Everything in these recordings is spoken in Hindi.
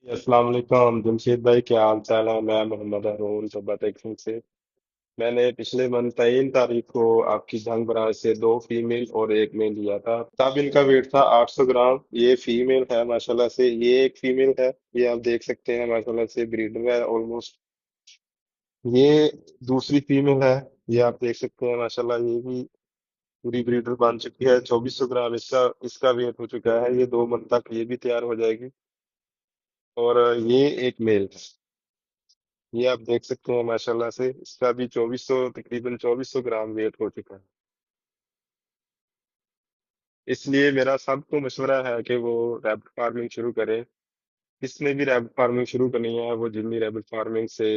अस्सलाम वालेकुम जमशेद भाई, क्या हाल चाल है। मैं मोहम्मद हारून टेक्सिंग से। मैंने पिछले मंथ 3 तारीख को आपकी जंग बराज से 2 फीमेल और एक मेल लिया था। तब इनका वेट था 800 ग्राम। ये फीमेल है माशाल्लाह से, ये एक फीमेल है। ये आप देख सकते हैं माशाल्लाह से ब्रीडर है ऑलमोस्ट। ये दूसरी फीमेल है। ये आप देख सकते हैं माशाल्लाह, ये भी पूरी ब्रीडर बन चुकी है। 2400 ग्राम इसका इसका वेट हो चुका है। ये 2 मंथ तक ये भी तैयार हो जाएगी। और ये एक मेल है। ये आप देख सकते हैं माशाल्लाह से, इसका भी 2400 तकरीबन 2400 ग्राम वेट हो चुका है। इसलिए मेरा सबको मशवरा है कि वो रैबिट फार्मिंग शुरू करें। किसने भी रैबिट फार्मिंग शुरू करनी है वो जिम्मी रैबिट फार्मिंग से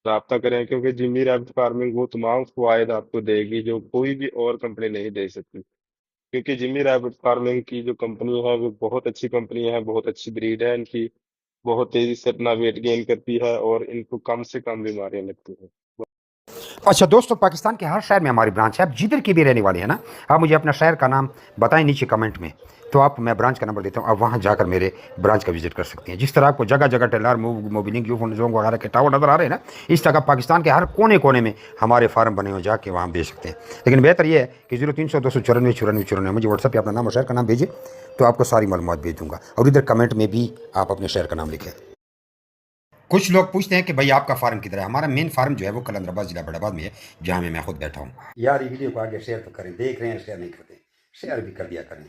राब्ता करें, क्योंकि जिम्मी रैबिट फार्मिंग वो तमाम फायदा आपको देगी जो कोई भी और कंपनी नहीं दे सकती। क्योंकि जिम्मी रैबिट फार्मिंग की जो कंपनी है वो बहुत अच्छी कंपनी है, बहुत अच्छी ब्रीड है इनकी। बहुत तेजी से अपना वेट गेन करती है और इनको कम से कम बीमारियां लगती हैं। अच्छा दोस्तों, पाकिस्तान के हर शहर में हमारी ब्रांच है। आप जिधर की भी रहने वाले हैं ना, आप मुझे अपना शहर का नाम बताएं नीचे कमेंट में। तो आप मैं ब्रांच का नंबर देता हूँ, आप वहाँ जाकर मेरे ब्रांच का विजिट कर सकते हैं। जिस तरह आपको जगह जगह टेलर मोबिलिंग जोंग वगैरह के टावर नजर आ रहे हैं ना, इस तरह पाकिस्तान के हर कोने कोने में हमारे फार्म बने हुए, जाके वहाँ बेच सकते हैं। लेकिन बेहतर यह है कि 0300 294 94 94 मुझे व्हाट्सएप पर अपना नाम और शहर का नाम भेजिए, तो आपको सारी मालूमात भेज दूंगा। और इधर कमेंट में भी आप अपने शहर का नाम लिखें। कुछ लोग पूछते हैं कि भाई आपका फार्म किधर है। हमारा मेन फार्म जो है वो कलंदराबाद जिला बड़ाबाद में है, जहाँ मैं खुद बैठा हूँ। यार ये वीडियो को आगे शेयर तो करें, देख रहे हैं शेयर नहीं करते, शेयर भी कर दिया करें।